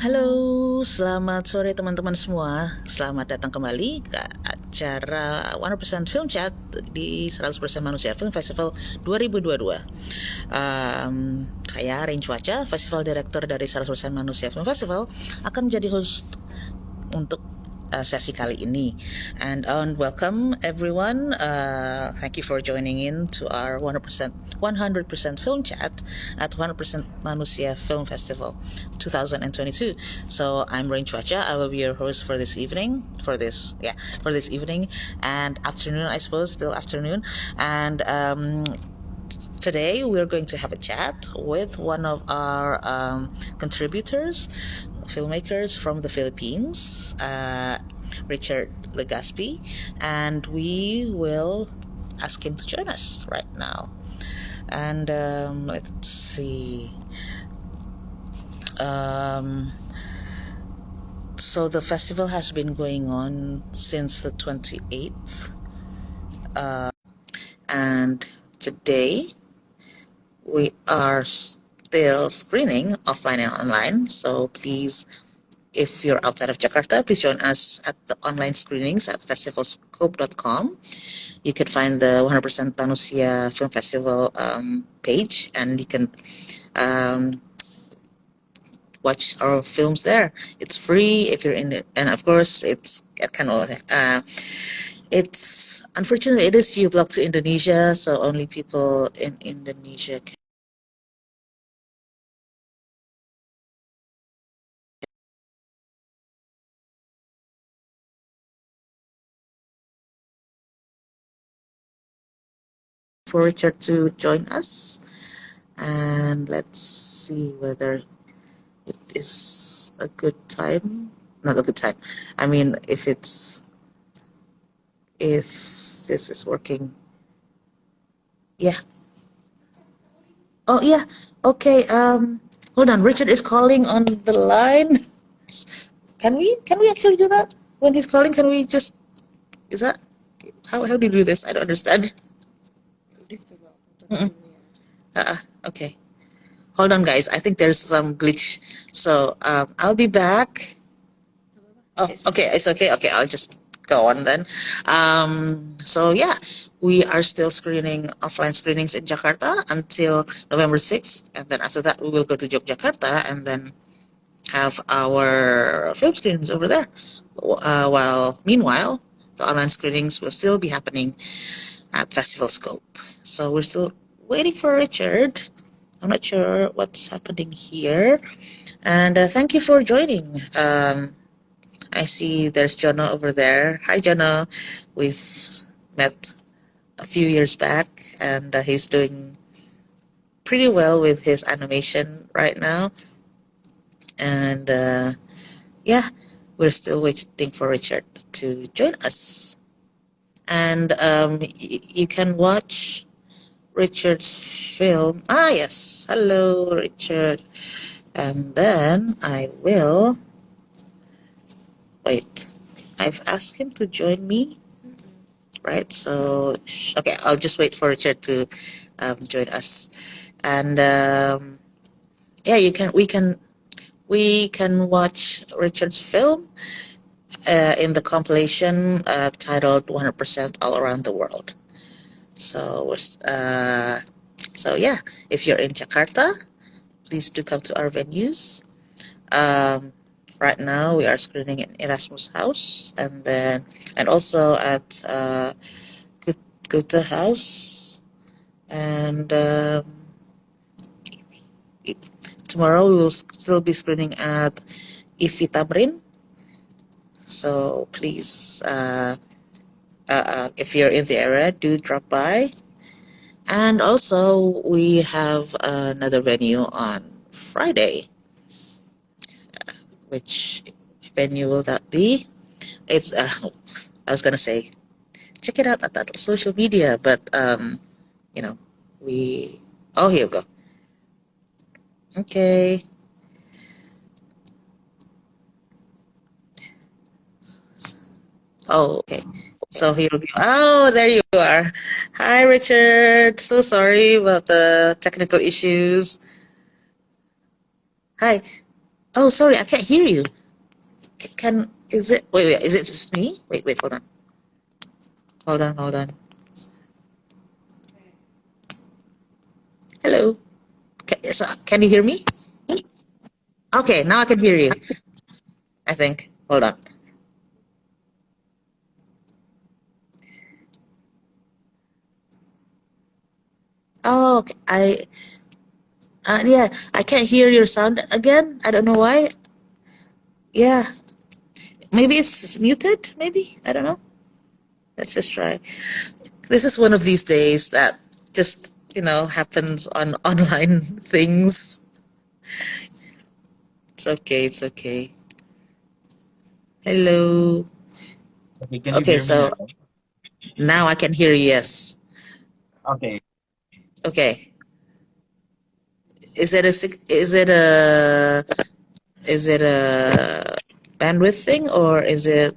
Halo, selamat sore teman-teman semua. Selamat datang kembali ke acara 100% Film Chat di 100% Manusia Film Festival 2022. Saya Rain Cuaca, Festival Director dari 100% Manusia Film Festival, akan menjadi host untuk sesi kali ini. And welcome everyone. Thank you for joining in to our 100% film chat at 100% Manusia Film Festival 2022. So I'm Rain Chuacha. I will be your host for this evening, for this evening and afternoon, I suppose, still afternoon. And today we're going to have a chat with one of our contributors, filmmakers from the Philippines, Richard Legaspy, and we will ask him to join us right now. And let's see. So the festival has been going on since the 28th, and today we are still screening offline and online. So please, if you're outside of Jakarta, please join us at the online screenings at festivalscope.com. You can find the 100% Manusia Film Festival page, and you can watch our films there. It's free if you're in it, and of course it's kind of it's unfortunately it is geo-blocked to Indonesia, so only people in Indonesia can. For Richard to join us, and let's see whether it is a good time. Not a good time. I mean, if this is working. Yeah. Oh yeah. Okay. Hold on. Richard is calling on the line. Can we actually do that when he's calling? Can we just? Is that how do you do this? I don't understand. Okay. Hold on, guys. I think there's some glitch. So I'll be back. Oh, okay. It's okay. Okay, I'll just go on then. So yeah, we are still screening offline screenings in Jakarta until November 6th, and then after that we will go to Yogyakarta and then have our film screenings over there. While meanwhile, the online screenings will still be happening at Festival Scope. So we're still waiting for Richard. I'm not sure what's happening here. And thank you for joining. I see there's Jono over there. Hi, Jono. We've met a few years back, and he's doing pretty well with his animation right now. And yeah, we're still waiting for Richard to join us. And you can watch Richard's film. Ah, yes. Hello, Richard. And then I will. Wait. I've asked him to join me, right? So, okay, I'll just wait for Richard to join us. And yeah, we can watch Richard's film in the compilation titled 100% All Around the World. So so yeah, if you're in Jakarta, please do come to our venues. Right now we are screening in Erasmus House, and also at Goethe House, and tomorrow we will still be screening at Ifi Tamrin. So please, if you're in the area, do drop by. And also we have another venue on Friday. Which venue will that be? It's I was gonna say, check it out at that social media, but you know, here we go. Okay. Oh, okay. So here we go. Oh, there you are. Hi, Richard. So sorry about the technical issues. Hi. Oh, sorry, I can't hear you. Can is it? Wait. Is it just me? Wait. Hold on. Hello. Can you hear me? Okay, now I can hear you. I think. Hold on. Oh, okay. Yeah, I can't hear your sound again. I don't know why. Yeah, maybe it's muted. Maybe I don't know. Let's just try. This is one of these days that just happens on online things. It's okay. It's okay. Hello. Okay, can you Okay, hear me so now? now I can hear you. Yes. Okay. Okay. Is it a bandwidth thing, or is it?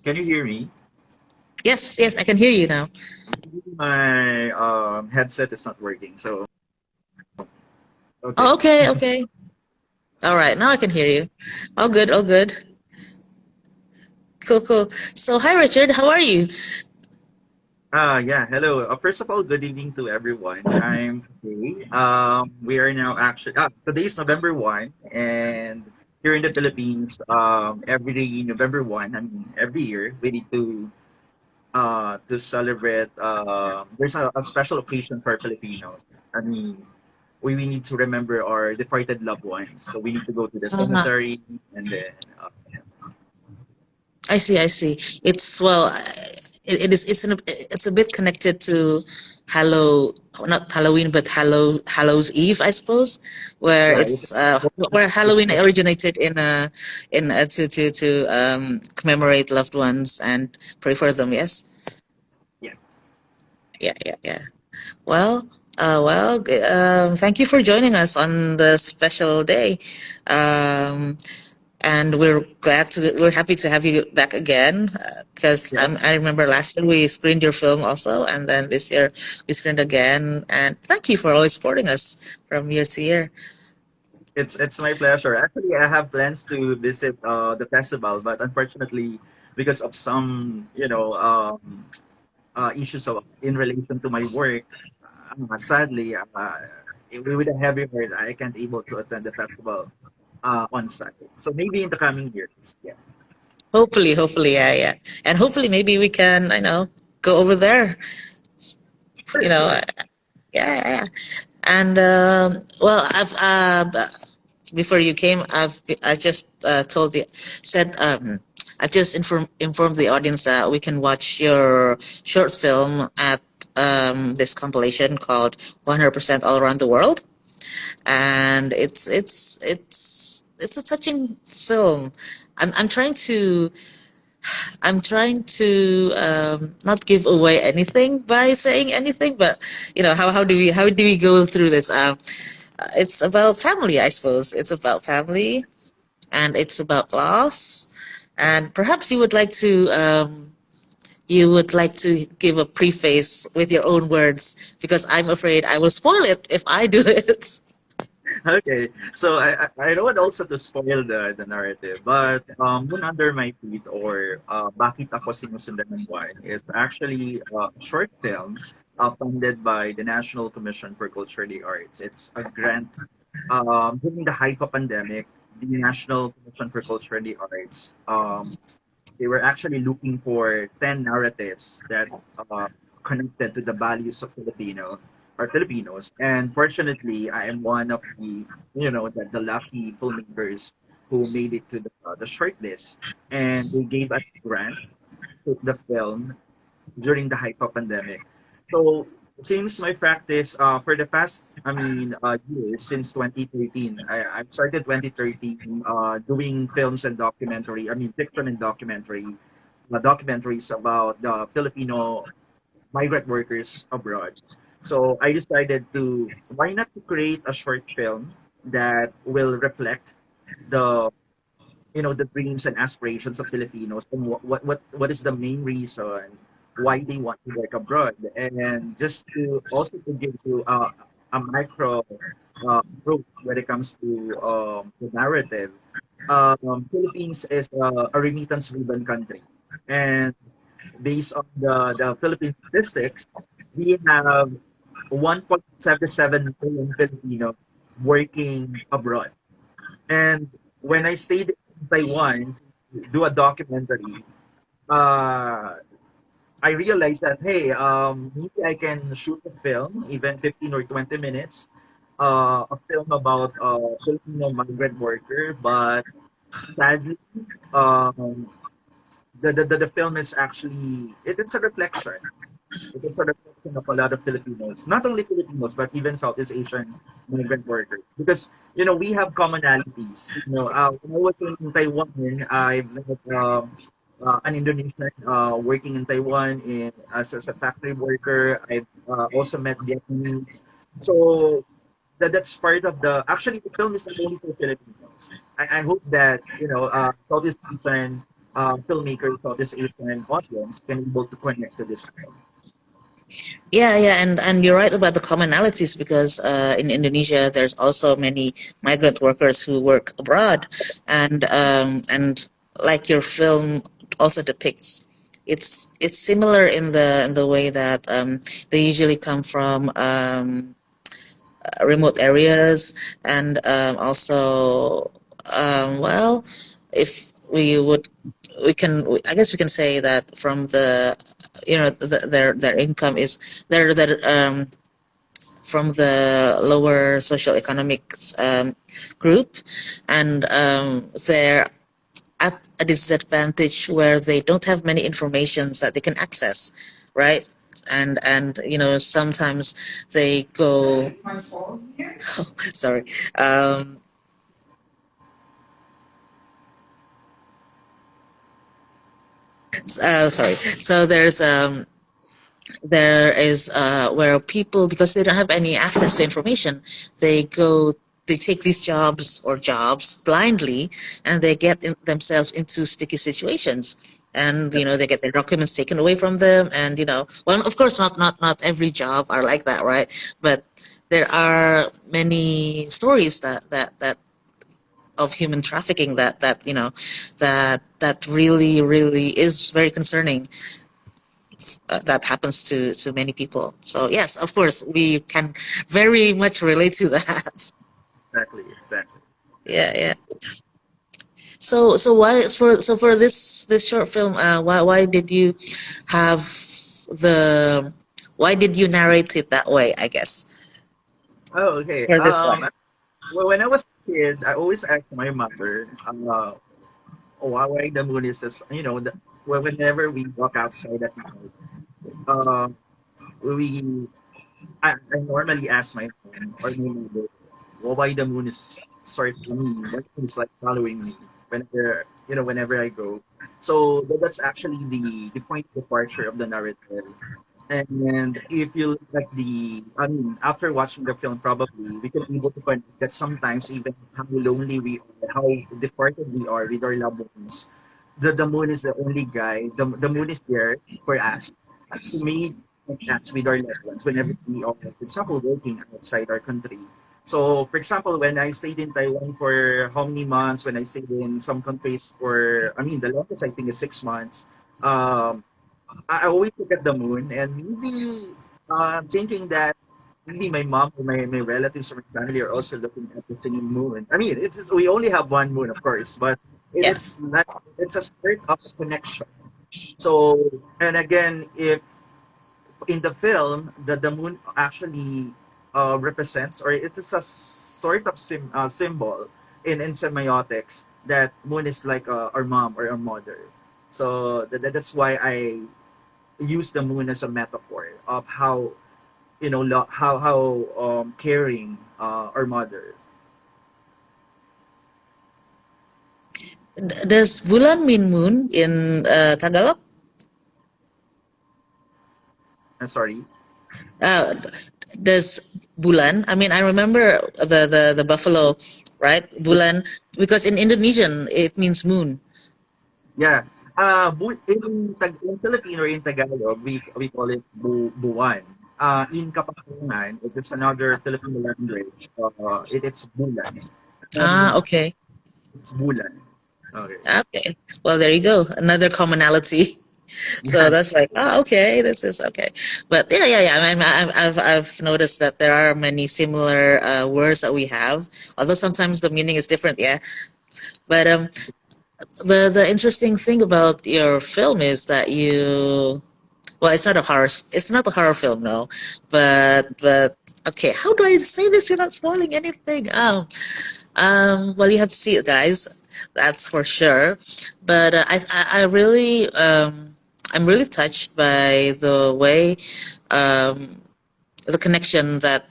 Can you hear me? Yes, I can hear you now. My headset is not working, so Oh, okay. okay. All right, now I can hear you. All good, all good. Cool. So, hi, Richard. How are you? Yeah, hello. First of all, good evening to everyone. I'm okay. We are now actually today is November 1, and here in the Philippines, every November 1, I mean every year we need to celebrate there's a special occasion for Filipinos. I mean we need to remember our departed loved ones. So we need to go to the Uh, cemetery and then I see. It's well, it's a bit connected to Hallow, not Halloween, but Hallows Eve, I suppose, where yeah, it's where Halloween originated to commemorate loved ones and pray for them. Yes. yeah, Yeah. Well, thank you for joining us on the special day. Um, and we're happy to have you back again, because yeah. I remember last year we screened your film also, and then this year we screened again. And thank you for always supporting us from year to year. It's my pleasure. Actually, I have plans to visit the festival, but unfortunately, because of some issues in relation to my work, sadly, with a heavy heart, I can't able to attend the festival on site. So maybe in the coming years, yeah. Hopefully, yeah, and hopefully maybe we can, go over there. You Sure, know, sure. yeah. And I've before you came, I just told the said I've just informed the audience that we can watch your short film at this compilation called 100% All Around the World, and it's a touching film. I'm trying to not give away anything by saying anything, but how do we go through this? It's about family, I suppose. It's about family, and it's about loss. And perhaps you would like to give a preface with your own words, because I'm afraid I will spoil it if I do it. Okay, so I don't want also to spoil the narrative, but Moon Under My Feet or Bakit Ako Sinusundan ng Buwan is actually a short film funded by the National Commission for Cultural Arts. It's a grant during the height of pandemic. The National Commission for Cultural Arts they were actually looking for 10 narratives that uh, connected to the values of Filipino or Filipinos. And fortunately, I am one of the lucky filmmakers who made it to the shortlist. And they gave us a grant to the film during the hyper pandemic. So since my practice for the past years since 2013, I started 2013 doing films and documentary, I mean fiction and documentaries about the Filipino migrant workers abroad. So I decided to why not to create a short film that will reflect the the dreams and aspirations of Filipinos and what is the main reason why they want to work abroad, and just to also to give you a micro approach when it comes to the narrative. Philippines is a remittance-driven country, and based on the Philippine statistics, we have 1.77 million Filipinos working abroad. And when I stayed in Taiwan to do a documentary, uh, I realized that hey, maybe I can shoot a film, even 15 or 20 minutes, a film about a Filipino migrant worker. But sadly, um, the film is actually it's a reflection. It's a reflection of a lot of Filipinos, not only Filipinos, but even Southeast Asian migrant workers. Because, we have commonalities. When I was in Taiwan, I met an Indonesian working in Taiwan as a factory worker. I also met Vietnamese. So that's part of actually, the film is not only for Filipinos. I hope that, Southeast Asian filmmakers, Southeast Asian audience can be able to connect to this film. Yeah, yeah, and you're right about the commonalities because in Indonesia there's also many migrant workers who work abroad, and like your film also depicts, it's similar in the way that they usually come from remote areas, and also well, if we would I guess we can say that from their income is their from the lower social economic group, and they're at a disadvantage where they don't have many informations that they can access, right? And sometimes they go sorry. um Sorry. So there is where people, because they don't have any access to information, they take these jobs blindly, and they get themselves into sticky situations, and they get their documents taken away from them, and well, of course, not every job are like that, right? But there are many stories that of human trafficking that really is very concerning, that happens to many people. So yes, of course, we can very much relate to that. Exactly, exactly. Yeah, yeah. So for this short film, why did you have the why did you narrate it that way, I guess, Oh, okay. for this one? Well, when I was a kid, I always asked my mother, why the moon is just, whenever we walk outside at night, uh, we, I normally ask my mom or my mother, well, why the moon is sort of me, why it's like following me whenever I go. So that's actually the point of departure of the narrative. And if you look at I mean, after watching the film, probably we can be able to connect that sometimes even how lonely we are, how departed we are with our loved ones, the moon is the only guy. The moon is there for us to make contacts with our loved ones whenever we are, for example, working outside our country. So, for example, when I stayed in Taiwan for how many months, when I stayed in some countries for, I mean, the longest I think is 6 months. Um, I always look at the moon and maybe thinking that maybe my mom or my relatives or my family are also looking at the same moon. I mean, we only have one moon, of course, but Yeah. it's not, it's a sort of connection. So, and again, if in the film, the moon actually represents, or it's a sort of symbol in semiotics that moon is like our mom or our mother. So that's why I use the moon as a metaphor of how how caring our mother. Does bulan mean moon in Tagalog? Sorry. Uh, does bulan? I mean, I remember the buffalo, right? Bulan, because in Indonesian it means moon. Yeah. In Filipino or in Tagalog, we call it buwan. in Kapampangan, it is another Filipino language. It's Bulan. Ah, Um, okay. it's Bulan. Okay. Okay. Well, there you go. Another commonality. So Yes. that's like, oh, okay, this is okay. But yeah, yeah, yeah. I mean, I've noticed that there are many similar words that we have, although sometimes the meaning is different. Yeah. But the interesting thing about your film is that you, well, it's not a horror. It's not a horror film, no. But okay, how do I say this without spoiling anything? Well, you have to see it, guys. That's for sure. But I really, I'm really touched by the way, um, the connection that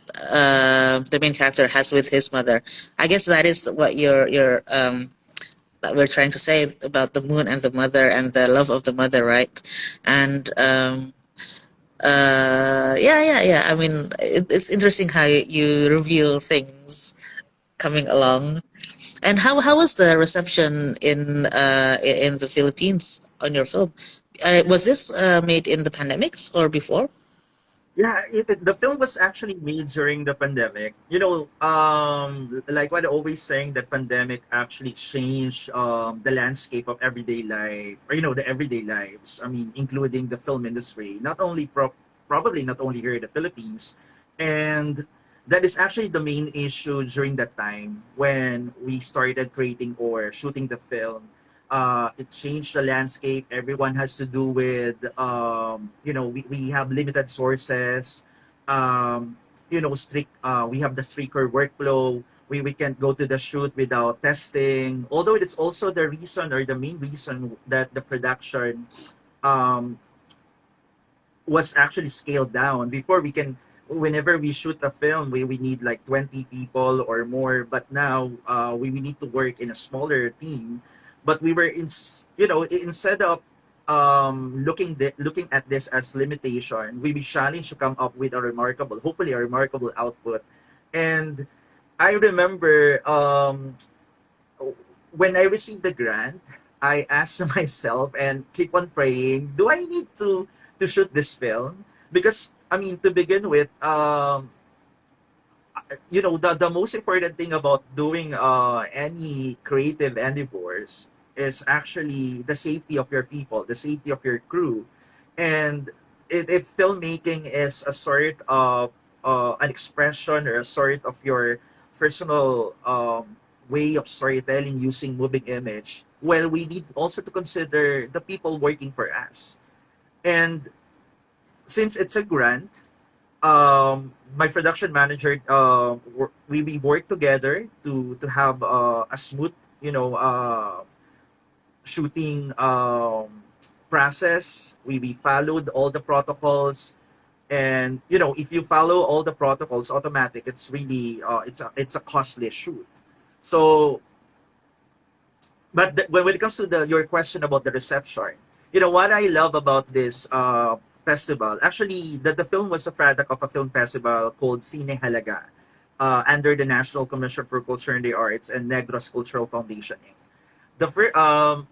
the main character has with his mother. I guess that is what that we're trying to say about the moon and the mother and the love of the mother, right? And yeah, yeah, yeah. I mean, it's interesting how you reveal things coming along. And how was the reception in the Philippines on your film? Was this made in the pandemics or before? Yeah, the film was actually made during the pandemic. Like what I always saying, that pandemic actually changed the landscape of everyday life, or the everyday lives. I mean, including the film industry, probably not only here in the Philippines, and that is actually the main issue during that time when we started creating or shooting the film. It changed the landscape. Everyone has to do with, we have limited sources. Um, we have the stricter workflow. We can't go to the shoot without testing. Although it's also the reason, or the main reason, that the production um, was actually scaled down. Before, whenever we shoot a film, we need like 20 people or more, but now we need to work in a smaller team. But we were instead of looking at this as limitation, we be challenged to come up with a remarkable, hopefully a remarkable output. And I remember, when I received the grant, I asked myself and keep on praying, do I need to shoot this film? Because, I mean, to begin with, the most important thing about doing any creative endeavors is actually the safety of your people, the safety of your crew. And if filmmaking is a sort of an expression, or a sort of your personal way of storytelling using moving image, well, we need also to consider the people working for us. And since it's a grant, my production manager, we work together to have a smooth, shooting process. We followed all the protocols, and if you follow all the protocols, automatic, it's really it's a costly shoot. So, but when it comes to your question about the reception, what I love about this festival, actually, that the film was a product of a film festival called Cine Halaga, under the National Commission for Culture and the Arts and Negros Cultural Foundation Inc.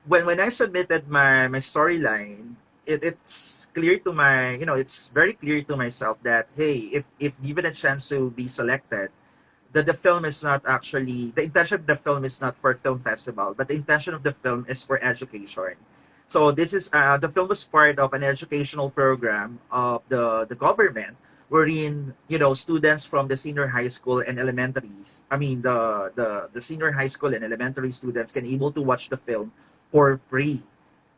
When I submitted my storyline, it's clear to my it's very clear to myself that, hey, if given a chance to be selected, that the film is not actually, the intention of the film is not for film festival, but the intention of the film is for education. So this is the film was part of an educational program of the government, wherein students from the senior high school and elementaries, I mean the senior high school and elementary students, can able to watch the film for free.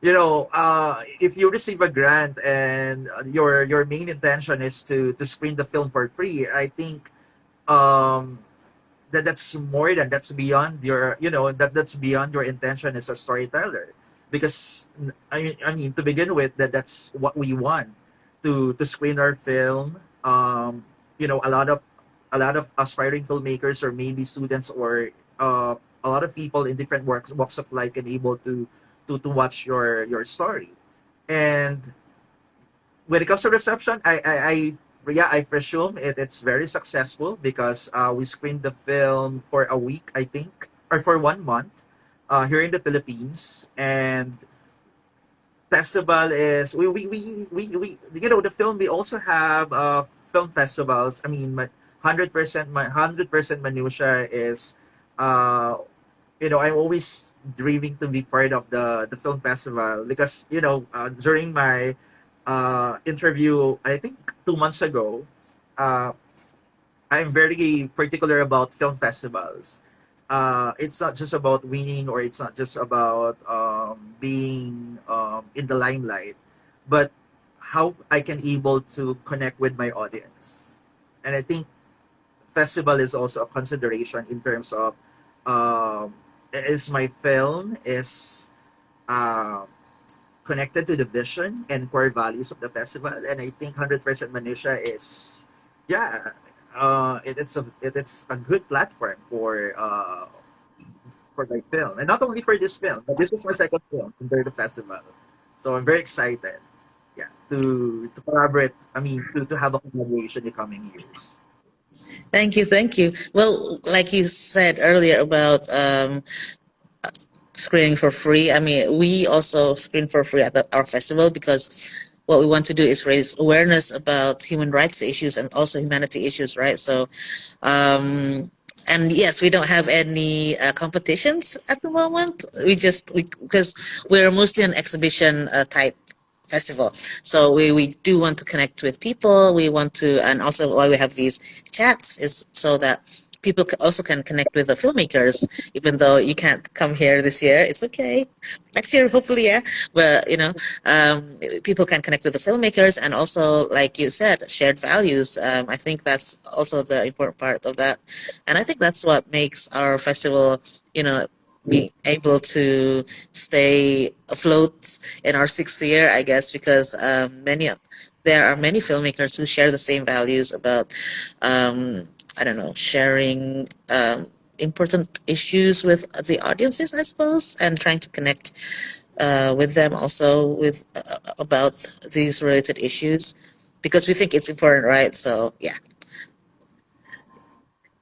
If you receive a grant and your main intention is to screen the film for free, I think um that's more than, that's beyond your, that's beyond your intention as a storyteller. Because I mean, to begin with, that's what we want, to screen our film. A lot of aspiring filmmakers, or maybe students, or a lot of people in different walks of life, can able to watch your story. And when it comes to reception, yeah, I presume it's very successful, because we screened the film for a week, I think, or for 1 month, here in the Philippines. And festival is the film, we also have film festivals. I mean, 100% Manusia is uh I'm always dreaming to be part of the film festival because during my interview, I think 2 months ago, uh I'm very particular about film festivals. It's not just about winning, or it's not just about being in the limelight, but how I can able to connect with my audience. And I think festival is also a consideration in terms of is my film is uh, connected to the vision and core values of the festival. And I think 100% Manusia is, yeah, it's a good platform for my film, and not only for this film, but this is my second film under the festival. So I'm very excited, yeah, to collaborate. I mean, to have a collaboration in the coming years. Thank you, thank you. Well, like you said earlier about screening for free. I mean, we also screen for free at our festival because what we want to do is raise awareness about human rights issues and also humanity issues, right? So, and yes, we don't have any competitions at the moment. We because we're mostly an exhibition type festival. So we do want to connect with people. We want to, and also why we have these chats is so that people also can connect with the filmmakers, even though you can't come here this year. It's okay. Next year, hopefully, yeah. But people can connect with the filmmakers, and also, like you said, shared values. I think that's also the important part of that, and I think that's what makes our festival, you know, being able to stay afloat in our sixth year, I guess, because there are many filmmakers who share the same values about I don't know, sharing important issues with the audiences, I suppose, and trying to connect with them also with about these related issues because we think it's important, right? So yeah,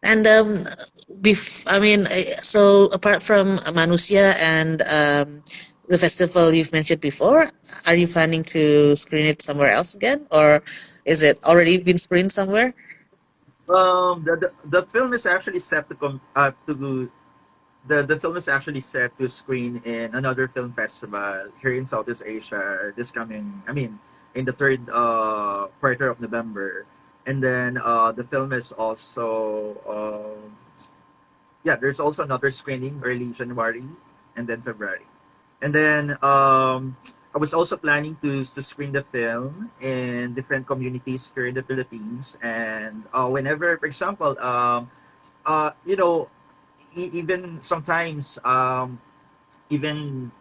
and I mean, so apart from Manusia and the festival you've mentioned before, are you planning to screen it somewhere else again, or is it already been screened somewhere? The film is actually set to the film is actually set to screen in another film festival here in Southeast Asia this coming, I mean, in the third quarter of November. And then the film is also yeah, there's also another screening early January and then February. And then I was also planning to screen the film in different communities here in the Philippines. And whenever, for example, you know, even sometimes, even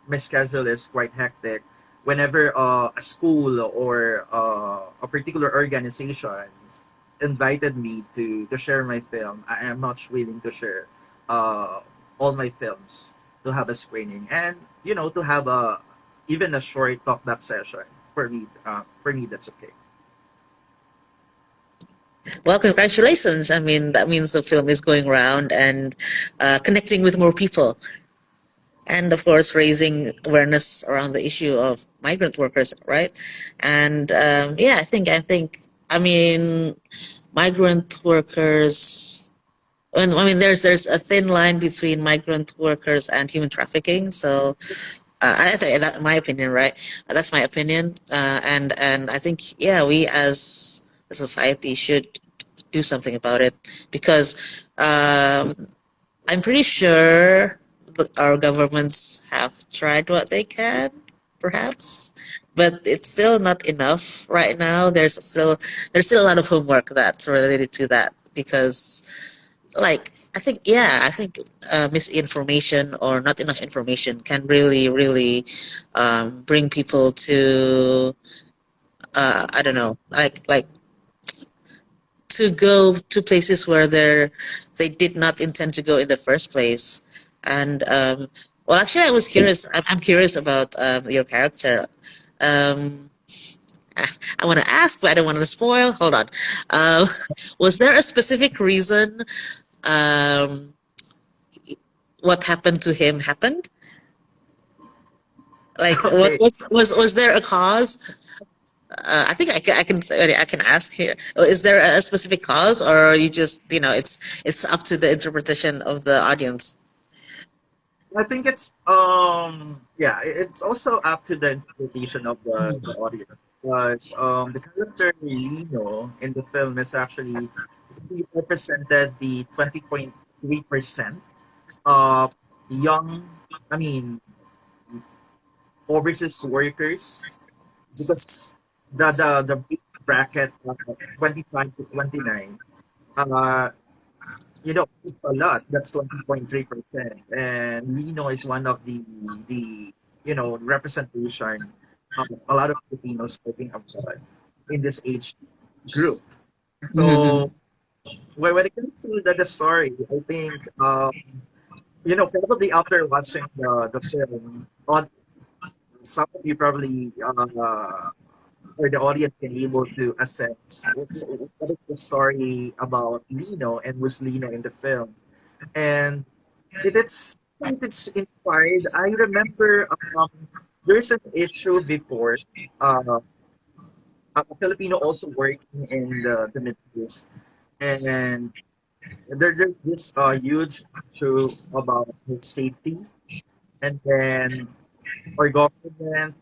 my schedule is quite hectic. Whenever a school or a particular organization invited me to share my film, I am not willing to share uh, all my films to have a screening, and to have a even a short talk back session for me. For me, that's okay. Well, congratulations. I mean, that means the film is going around and connecting with more people. And of course, raising awareness around the issue of migrant workers, right? And yeah, I mean, migrant workers. I mean, there's a thin line between migrant workers and human trafficking. So I think that my opinion, right? That's my opinion, and I think yeah, we as a society should do something about it because I'm pretty sure that our governments have tried what they can, perhaps, but it's still not enough right now. There's still a lot of homework that's related to that because like I think misinformation or not enough information can really bring people to I don't know like to go to places where they did not intend to go in the first place. And well, actually, I'm curious about your character. um I want to ask, but I don't want to spoil. Hold on. um was there a specific reason um what happened to him happened? Like, what Okay. was there a cause? I think I can say, I can ask here. Is there a specific cause, or you just, it's up to the interpretation of the audience? I think it's yeah, it's also up to the interpretation of the audience. But the character Lino in the film is actually he represented the 20.3% of young, I mean, overseas workers, because the big bracket 25 to 29, uh it's a lot. That's 20.3%. And Lino is one of the representation of a lot of Filipinos working abroad in this age group. Mm-hmm. So when it comes to the story, I think probably after watching the film, on some of you probably or the audience can be able to assess what is the story about Lino and was Lino in the film. And it's inspired. I remember there's an issue before, uh, a Filipino also working in the Middle East, and there's this huge issue about his safety, and then our government,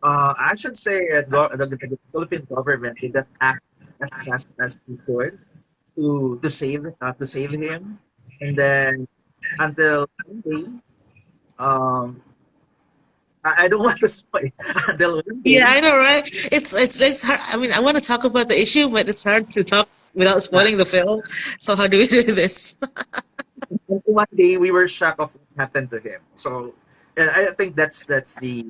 I should say, the Philippine government did not act as fast as we could to save him, and then until one day, um, I don't want to spoil. Until one Yeah, day, I know, right? It's hard. I mean, I want to talk about the issue, but it's hard to talk without spoiling the film. So how do we do this? until one day we were shocked of what happened to him. So, and I think that's the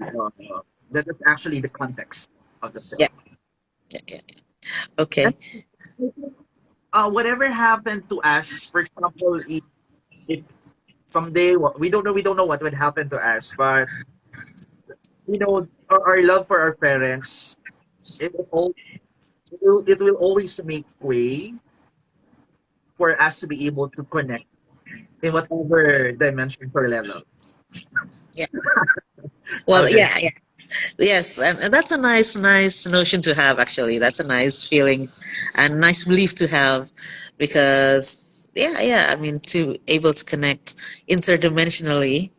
that is actually the context of the Yeah, film. yeah, yeah. And Okay. whatever happened to us, for example, if someday we don't know what would happen to us, but our love for our parents, it will always it will always make way for us to be able to connect in whatever dimensions or levels. Yeah. Well, Okay. yeah, yeah. Yes, and that's a nice notion to have. Actually, that's a nice feeling, and nice belief to have, because yeah. I mean, to able to connect interdimensionally,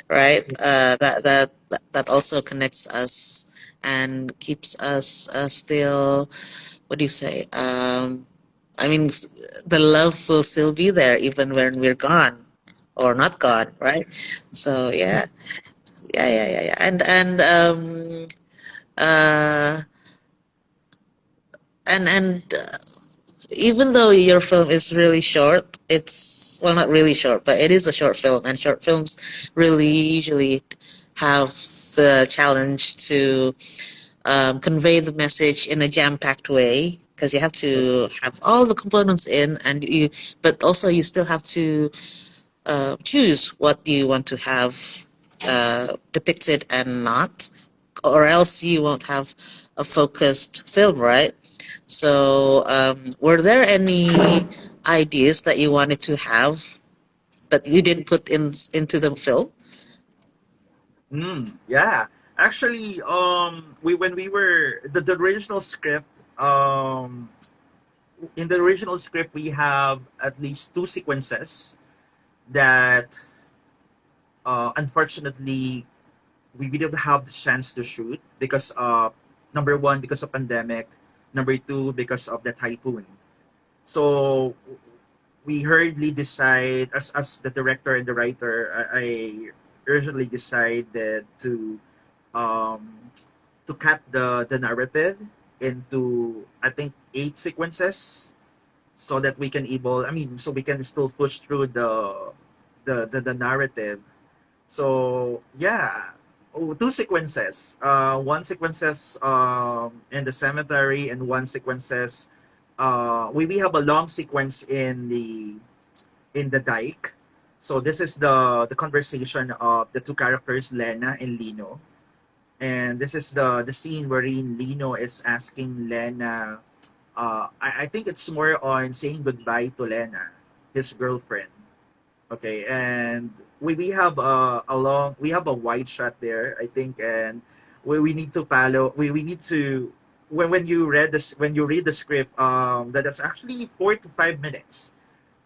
right? That also connects us and keeps us still. What do you say? I mean, the love will still be there even when we're gone or not gone, right? So yeah. Uh, and even though your film is really short, it's, well, not really short, but it is a short film, and short films really usually have the challenge to convey the message in a jam-packed way, because you have to have all the components in, but also you still have to choose what you want to have depicted and not, or else you won't have a focused film, right? So, were there any ideas that you wanted to have but you didn't put into the film? Yeah. Actually, we when we were the original script, in the original script we have at least two sequences that unfortunately we didn't have the chance to shoot because number one, because of pandemic, number two, because of the typhoon. So we hurriedly decide, as the director and the writer, I originally decided um to cut the narrative into, I think, eight sequences, so that we can able I mean so we can still push through the narrative. So yeah. Oh, two sequences. One sequences in the cemetery, and one sequences we have a long sequence in the dike. So this is the conversation of the two characters, Lena and Lino. And this is the scene wherein Lino is asking Lena, I think it's more on saying goodbye to Lena, his girlfriend. Okay, and we have a long we have a wide shot there, I think, and we need to follow. We need to when you read this when you read the script, that's actually 4 to 5 minutes,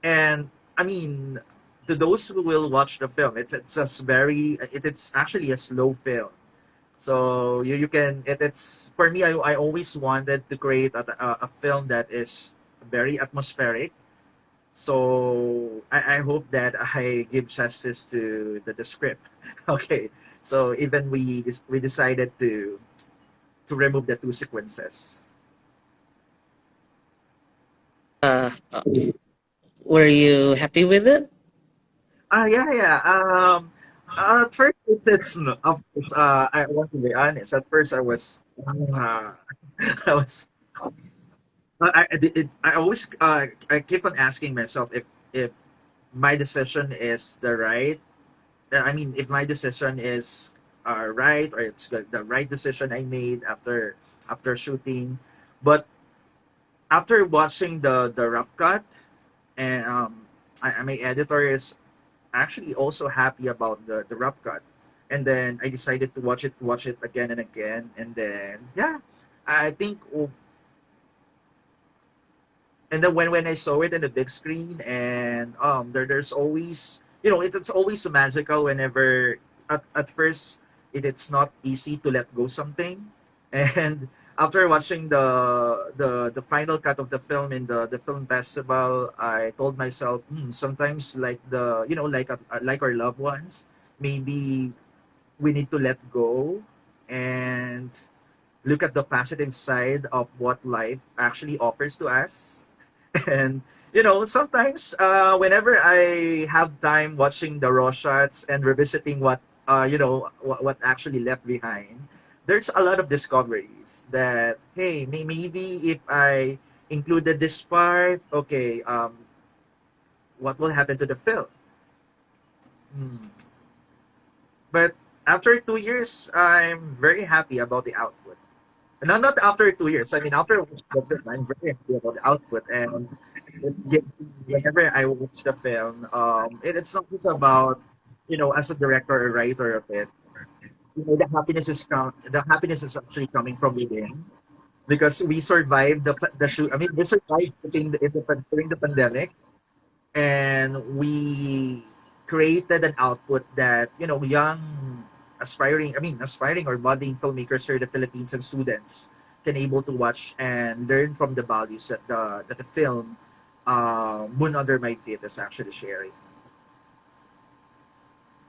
and I mean, to those who will watch the film, it's actually a slow film. So you can it's for me. I always wanted to create a film that is very atmospheric, so I hope that I give justice to the script. Okay, so even we decided to remove the two sequences. Uh, were you happy with it? Yeah, yeah. At first, it's no, of course. I want to be honest. At first, I was, I was, I always, I keep on asking myself if my decision is the right. I mean, if my decision is right, or it's the right decision I made after shooting. But after watching the rough cut, and my editor is actually also happy about the rough cut, and then I decided to watch it again and again, and then yeah, I think and then when I saw it in the big screen, and there's always, it's always so magical whenever at first it's not easy to let go something, and after watching the final cut of the film in the film festival, I told myself, sometimes like like our loved ones, maybe we need to let go and look at the positive side of what life actually offers to us. And sometimes whenever I have time watching the raw shots and revisiting what actually left behind, there's a lot of discoveries that, hey, maybe if I included this part, okay, what will happen to the film? Hmm. But after 2 years, I'm very happy about the output. Not after 2 years. I mean, after watching the film, I'm very happy about the output, and whenever I watch the film, it's not just about, as a director or writer of it. The happiness is actually coming from within, because we survived the shoot. I mean, we survived during the pandemic, and we created an output that young aspiring or budding filmmakers here in the Philippines, and students can able to watch and learn from the values that the film Moon Under My Feet is actually sharing.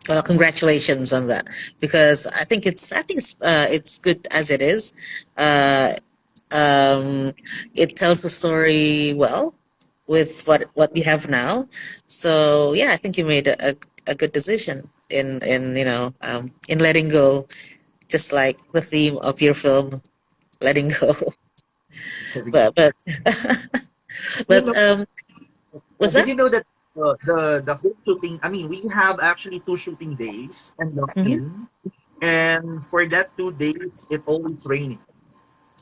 Well, congratulations on that, because it's good as it is. Uh, it tells the story well with what you have now. So yeah, I think you made a good decision in letting go, just like the theme of your film, letting go. But You but know, was did that? you know that the whole shooting? I mean, we have actually two shooting days and lock Mhm. in, and for that 2 days, it always raining.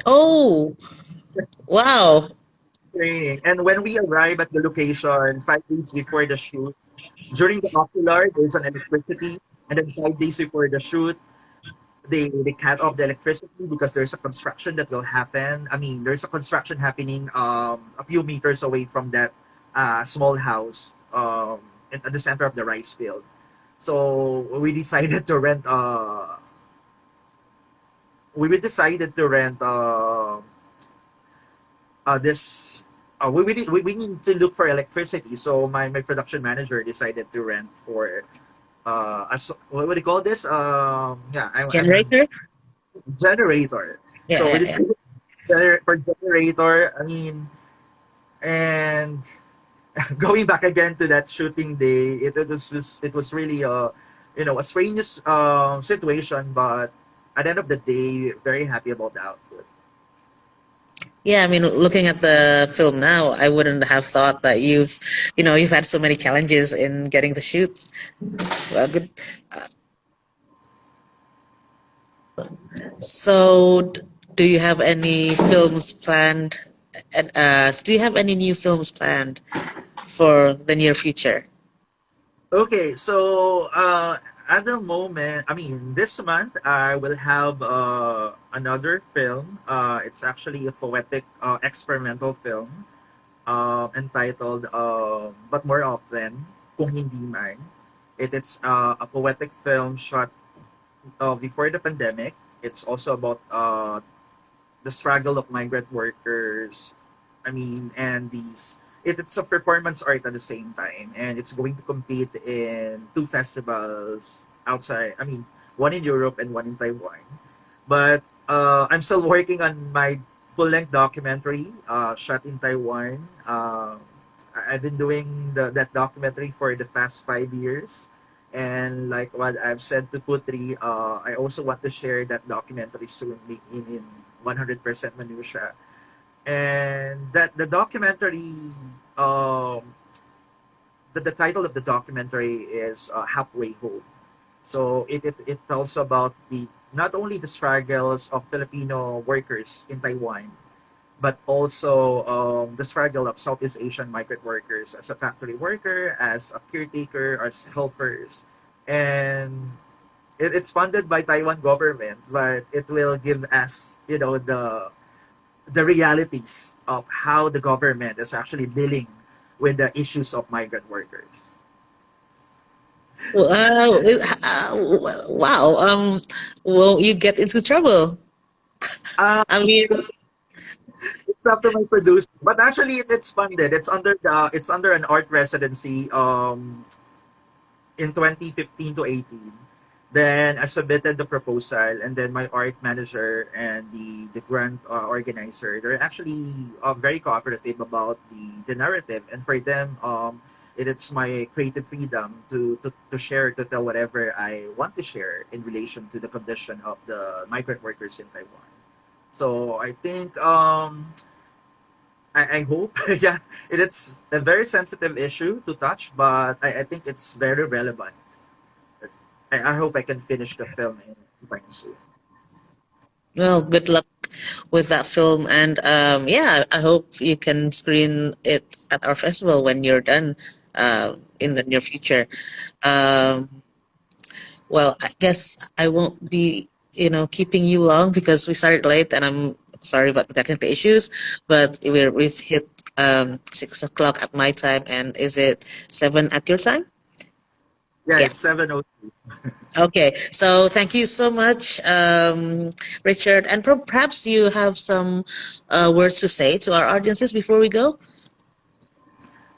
Oh, wow. Training. And when we arrive at the location 5 days before the shoot, during the ocular, there's an electricity, and then 5 days before the shoot, they cut off the electricity because there's a construction that will happen. I mean, there's a construction happening a few meters away from that small house at the center of the rice field. So we decided to rent this we need to look for electricity, so my production manager decided to rent for what do you call this, I'm Generator? generator. Yeah, So we yeah, yeah. decided for generator, I mean, and going back again to that shooting day, it was really a strange situation, but at the end of the day, very happy about the output. Yeah, I mean, looking at the film now, I wouldn't have thought that you've had so many challenges in getting the shoots. Well, good. So, do you have any films planned? And do you have any new films planned for the near future? Okay, so at the moment, I mean, this month I will have another film. It's actually a poetic experimental film entitled But More Often, Kung Hindi Man. It's a poetic film shot before the pandemic. It's also about the struggle of migrant workers. I mean, and it's a performance art at the same time, and it's going to compete in two festivals outside. I mean, one in Europe and one in Taiwan. But I'm still working on my full length documentary shot in Taiwan. I've been doing that documentary for the past 5 years. And like what I've said to Putri, I also want to share that documentary soon in 100% Manusia. And that the documentary, um, the title of the documentary is Halfway Home. So it tells about the not only the struggles of Filipino workers in Taiwan, but also the struggle of Southeast Asian migrant workers as a factory worker, as a caretaker, as helpers. And it's funded by Taiwan government, but it will give us, the realities of how the government is actually dealing with the issues of migrant workers. Wow, wow. Will you get into trouble? I mean, It's up to my producer, but actually it's funded. It's under an art residency in 2015 to 18. Then I submitted the proposal, and then my art manager and the grant organizer, they're actually very cooperative about the narrative. And for them, it's my creative freedom to share, to tell whatever I want to share in relation to the condition of the migrant workers in Taiwan. So I think I hope, yeah, it's a very sensitive issue to touch, but I think it's very relevant. I hope I can finish the film in time soon. well, good luck with that film, and yeah, I hope you can screen it at our festival when you're done, in the near future. Um, well, I guess I won't be, keeping you long because we started late, and I'm sorry about the technical issues, but we've hit 6 o'clock at my time, and is it 7 at your time? Yeah, Yeah. it's 7:02. Okay, so thank you so much, Richard. And perhaps you have some words to say to our audiences before we go.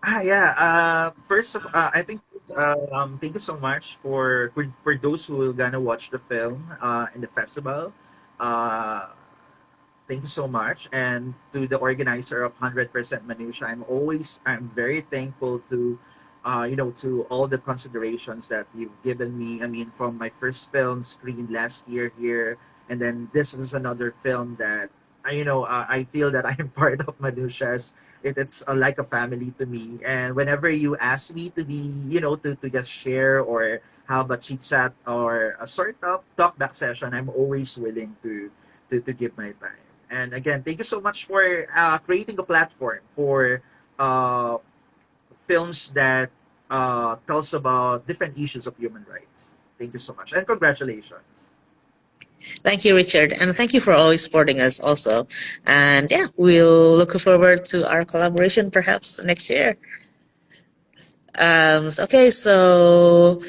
Yeah. First of, I think thank you so much for those who are gonna watch the film in the festival. Uh, Thank you so much. And to the organizer of 100% Manusia, I'm very thankful to all the considerations that you've given me. I mean, from my first film screened last year here, and then this is another film that, I feel that I am part of Manusia's. It's like a family to me. And whenever you ask me to be, to just share or have a chit chat or a sort of talk back session, I'm always willing to give my time. And again, thank you so much for creating a platform for uh, films that tells about different issues of human rights. Thank you so much, and congratulations. Thank you, Richard, and thank you for always supporting us also. And yeah, we'll look forward to our collaboration perhaps next year. Okay, so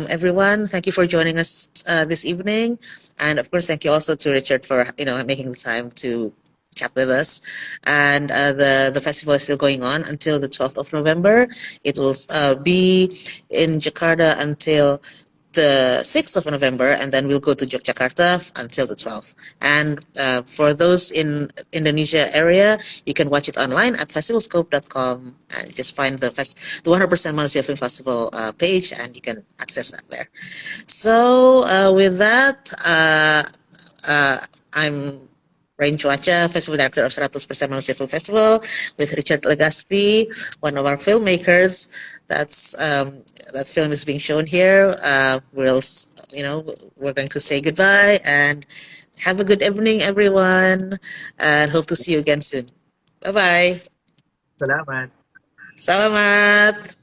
everyone, thank you for joining us this evening, and of course, thank you also to Richard for making the time to chat with us. And the festival is still going on until the 12th of November. It will be in Jakarta until the 6th of November, and then we'll go to Yogyakarta until the 12th. And for those in Indonesia area, you can watch it online at festivalscope.com and just find the 100% Manusia Film Festival page, and you can access that there. So with that, I'm Rain Chuacha, Festival Director of 100% Manusia Film Festival, with Richard Legaspy, one of our filmmakers. That film is being shown here. We're going to say goodbye and have a good evening, everyone, and hope to see you again soon. Bye bye. Salamat. Salamat.